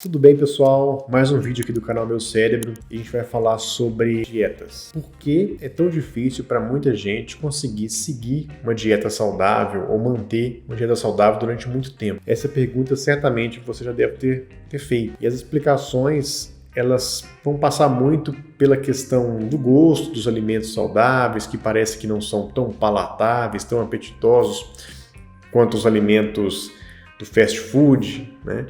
Tudo bem, pessoal? Mais um vídeo aqui do canal Meu Cérebro e a gente vai falar sobre dietas. Por que é tão difícil para muita gente conseguir seguir uma dieta saudável ou manter uma dieta saudável durante muito tempo? Essa pergunta certamente você já deve ter feito. E as explicações elas vão passar muito pela questão do gosto dos alimentos saudáveis, que parece que não são tão palatáveis, tão apetitosos quanto os alimentos do fast food, né?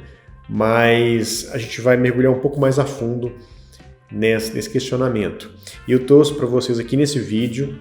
Mas a gente vai mergulhar um pouco mais a fundo nesse questionamento. E eu trouxe para vocês aqui nesse vídeo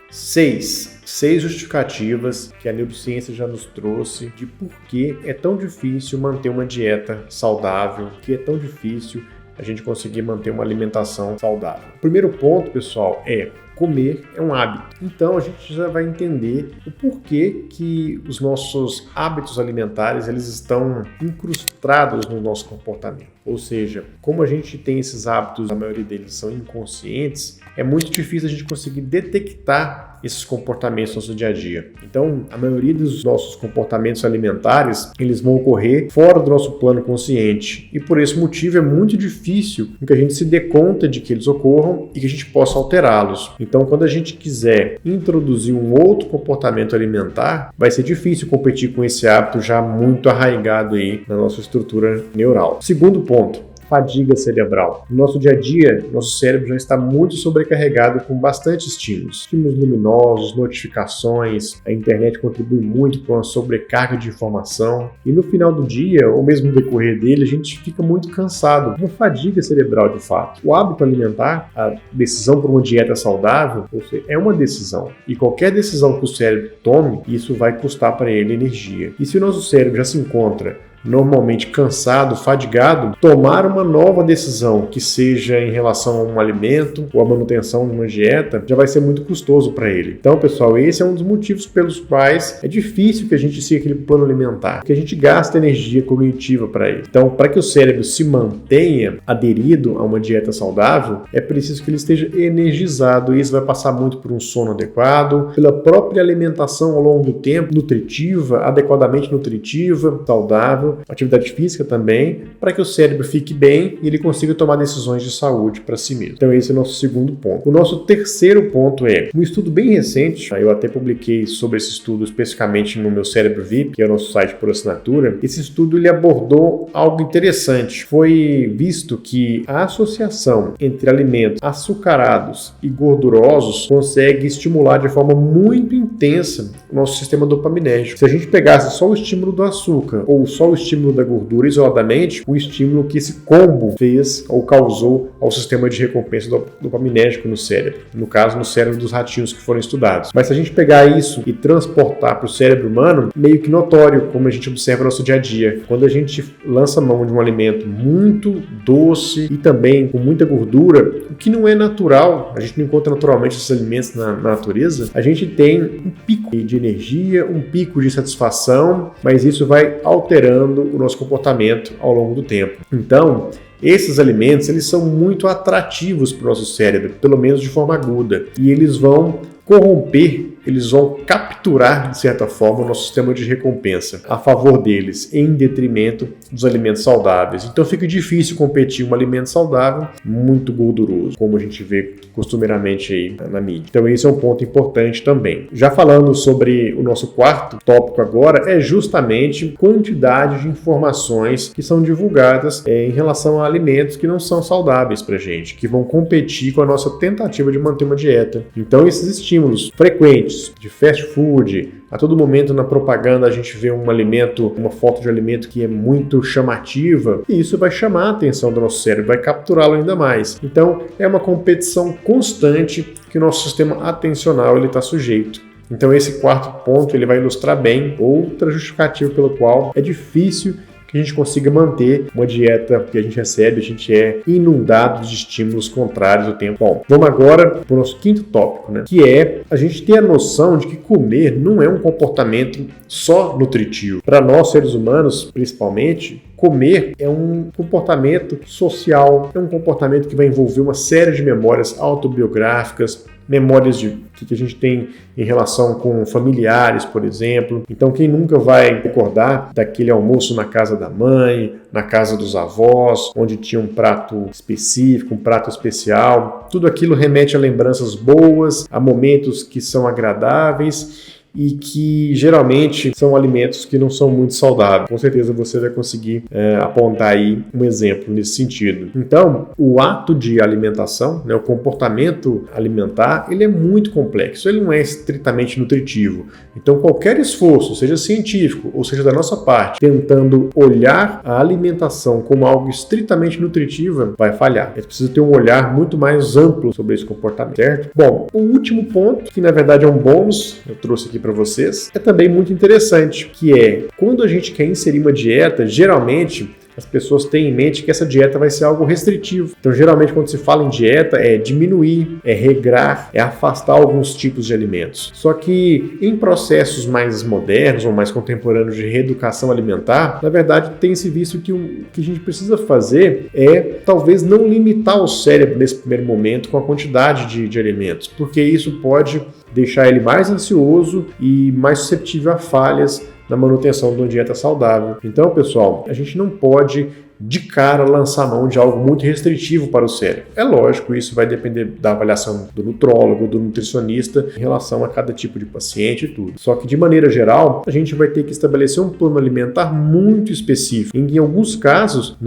seis justificativas que a neurociência já nos trouxe de por que é tão difícil manter uma dieta saudável, que é tão difícil a gente conseguir manter uma alimentação saudável. O primeiro ponto, pessoal, é comer é um hábito. Então a gente já vai entender o porquê que os nossos hábitos alimentares eles estão incrustados no nosso comportamento. Ou seja, como a gente tem esses hábitos, a maioria deles são inconscientes, é muito difícil a gente conseguir detectar esses comportamentos no nosso dia a dia. Então, a maioria dos nossos comportamentos alimentares, eles vão ocorrer fora do nosso plano consciente. E por esse motivo é muito difícil que a gente se dê conta de que eles ocorram e que a gente possa alterá-los. Então, quando a gente quiser introduzir um outro comportamento alimentar, vai ser difícil competir com esse hábito já muito arraigado aí na nossa estrutura neural. Segundo ponto, fadiga cerebral. No nosso dia a dia, nosso cérebro já está muito sobrecarregado com bastante estímulos. Estímulos luminosos, notificações, a internet contribui muito para uma sobrecarga de informação. E no final do dia, ou mesmo no decorrer dele, a gente fica muito cansado. Uma fadiga cerebral de fato. O hábito alimentar, a decisão por uma dieta saudável, ou seja, é uma decisão. E qualquer decisão que o cérebro tome, isso vai custar para ele energia. E se o nosso cérebro já se encontra normalmente cansado, fadigado, tomar uma nova decisão que seja em relação a um alimento ou a manutenção de uma dieta já vai ser muito custoso para ele. Então, pessoal, esse é um dos motivos pelos quais é difícil que a gente siga aquele plano alimentar, que a gente gasta energia cognitiva para ele. Então, para que o cérebro se mantenha aderido a uma dieta saudável, é preciso que ele esteja energizado e isso vai passar muito por um sono adequado, pela própria alimentação ao longo do tempo, nutritiva, adequadamente nutritiva, saudável, atividade física também, para que o cérebro fique bem e ele consiga tomar decisões de saúde para si mesmo. Então esse é o nosso segundo ponto. O nosso terceiro ponto é um estudo bem recente, eu até publiquei sobre esse estudo especificamente no Meu Cérebro VIP, que é o nosso site por assinatura. Esse estudo ele abordou algo interessante. Foi visto que a associação entre alimentos açucarados e gordurosos consegue estimular de forma muito intensa o nosso sistema dopaminérgico. Se a gente pegasse só o estímulo do açúcar ou só o estímulo da gordura isoladamente, o estímulo que esse combo fez ou causou ao sistema de recompensa dopaminérgico no cérebro. No caso, no cérebro dos ratinhos que foram estudados. Mas se a gente pegar isso e transportar para o cérebro humano, meio que notório, como a gente observa no nosso dia a dia. Quando a gente lança mão de um alimento muito doce e também com muita gordura, o que não é natural, a gente não encontra naturalmente esses alimentos na natureza, a gente tem um pico de energia, um pico de satisfação, mas isso vai alterando o nosso comportamento ao longo do tempo. Então, esses alimentos eles são muito atrativos para o nosso cérebro, pelo menos de forma aguda, e eles vão corromper, eles vão capturar, de certa forma, o nosso sistema de recompensa a favor deles, em detrimento dos alimentos saudáveis. Então fica difícil competir um alimento saudável muito gorduroso, como a gente vê costumeiramente aí na mídia. Então esse é um ponto importante também. Já falando sobre o nosso quarto tópico agora, é justamente quantidade de informações que são divulgadas em relação a alimentos que não são saudáveis para a gente, que vão competir com a nossa tentativa de manter uma dieta. Então esses estímulos frequentes de fast food, a todo momento na propaganda a gente vê um alimento, uma foto de alimento que é muito chamativa e isso vai chamar a atenção do nosso cérebro, vai capturá-lo ainda mais. Então é uma competição constante que o nosso sistema atencional ele está sujeito. Então esse quarto ponto ele vai ilustrar bem outra justificativa pelo qual é difícil que a gente consiga manter uma dieta que a gente recebe, a gente é inundado de estímulos contrários o tempo. Bom, vamos agora para o nosso quinto tópico, né? Que é a gente ter a noção de que comer não é um comportamento só nutritivo. Para nós, seres humanos, principalmente, comer é um comportamento social, é um comportamento que vai envolver uma série de memórias autobiográficas, memórias de que a gente tem em relação com familiares, por exemplo. Então, quem nunca vai recordar daquele almoço na casa da mãe, na casa dos avós, onde tinha um prato específico, um prato especial. Tudo aquilo remete a lembranças boas, a momentos que são agradáveis e que geralmente são alimentos que não são muito saudáveis. Com certeza você vai conseguir apontar aí um exemplo nesse sentido. Então, o ato de alimentação, né, o comportamento alimentar, ele é muito complexo, ele não é estritamente nutritivo. Então, qualquer esforço, seja científico ou seja da nossa parte, tentando olhar a alimentação como algo estritamente nutritivo, vai falhar. A gente precisa ter um olhar muito mais amplo sobre esse comportamento, certo? Bom, o último ponto, que na verdade é um bônus, eu trouxe aqui para vocês, é também muito interessante, que é quando a gente quer inserir uma dieta, geralmente as pessoas têm em mente que essa dieta vai ser algo restritivo. Então, geralmente, quando se fala em dieta, é diminuir, é regrar, é afastar alguns tipos de alimentos. Só que em processos mais modernos ou mais contemporâneos de reeducação alimentar, na verdade, tem-se visto que o que a gente precisa fazer é talvez não limitar o cérebro nesse primeiro momento com a quantidade de alimentos, porque isso pode deixar ele mais ansioso e mais suscetível a falhas na manutenção de uma dieta saudável. Então, pessoal, a gente não pode de cara lançar mão de algo muito restritivo para o cérebro. É lógico, isso vai depender da avaliação do nutrólogo, do nutricionista em relação a cada tipo de paciente e tudo. Só que de maneira geral, a gente vai ter que estabelecer um plano alimentar muito específico. Em alguns casos,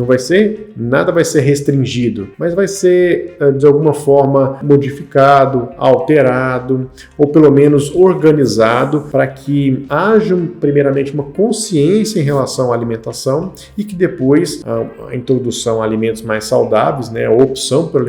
nada vai ser restringido, mas vai ser de alguma forma modificado, alterado ou pelo menos organizado para que haja primeiramente uma consciência em relação à alimentação e que depois a introdução a alimentos mais saudáveis, né, a opção por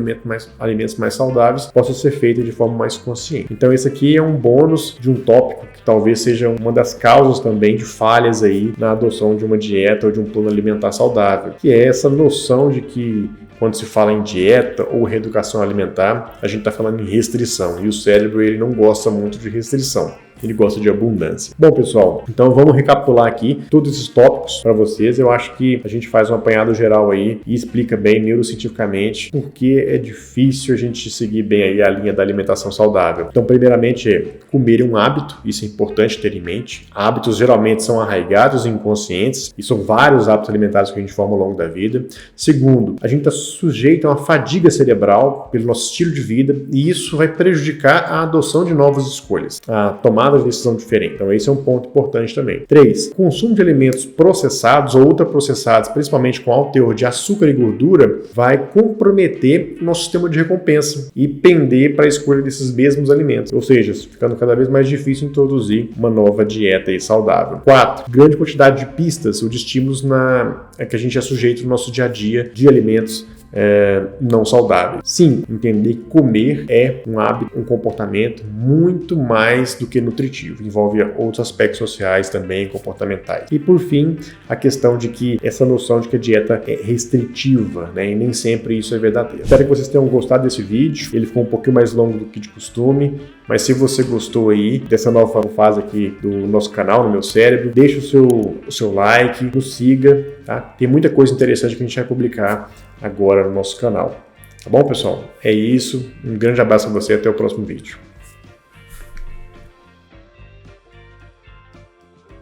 alimentos mais saudáveis possa ser feita de forma mais consciente. Então esse aqui é um bônus de um tópico que talvez seja uma das causas também de falhas aí na adoção de uma dieta ou de um plano alimentar saudável, que é essa noção de que quando se fala em dieta ou reeducação alimentar, a gente está falando em restrição e o cérebro ele não gosta muito de restrição. Ele gosta de abundância. Bom, pessoal, então vamos recapitular aqui todos esses tópicos para vocês. Eu acho que a gente faz um apanhado geral aí e explica bem neurocientificamente por que é difícil a gente seguir bem aí a linha da alimentação saudável. Então, primeiramente, comer é um hábito, isso é importante ter em mente. Hábitos geralmente são arraigados e inconscientes e são vários hábitos alimentares que a gente forma ao longo da vida. Segundo, a gente está sujeito a uma fadiga cerebral pelo nosso estilo de vida e isso vai prejudicar a adoção de novas escolhas, a tomada de decisão diferente. Então esse é um ponto importante também. 3. Consumo de alimentos processados ou ultraprocessados, principalmente com alto teor de açúcar e gordura, vai comprometer o nosso sistema de recompensa e pender para a escolha desses mesmos alimentos. Ou seja, ficando cada vez mais difícil introduzir uma nova dieta aí saudável. 4. Grande quantidade de pistas ou de estímulos que a gente é sujeito no nosso dia a dia de alimentos não saudáveis. Sim, entender que comer é um hábito, um comportamento muito mais do que nutritivo. Envolve outros aspectos sociais também, comportamentais. E por fim, a questão de que essa noção de que a dieta é restritiva, né? E nem sempre isso é verdadeiro. Espero que vocês tenham gostado desse vídeo. Ele ficou um pouquinho mais longo do que de costume, mas se você gostou aí dessa nova fase aqui do nosso canal, no Meu Cérebro, deixa o seu like, nos siga, tá? Tem muita coisa interessante que a gente vai publicar agora no nosso canal. Tá bom, pessoal? É isso. Um grande abraço a você e até o próximo vídeo.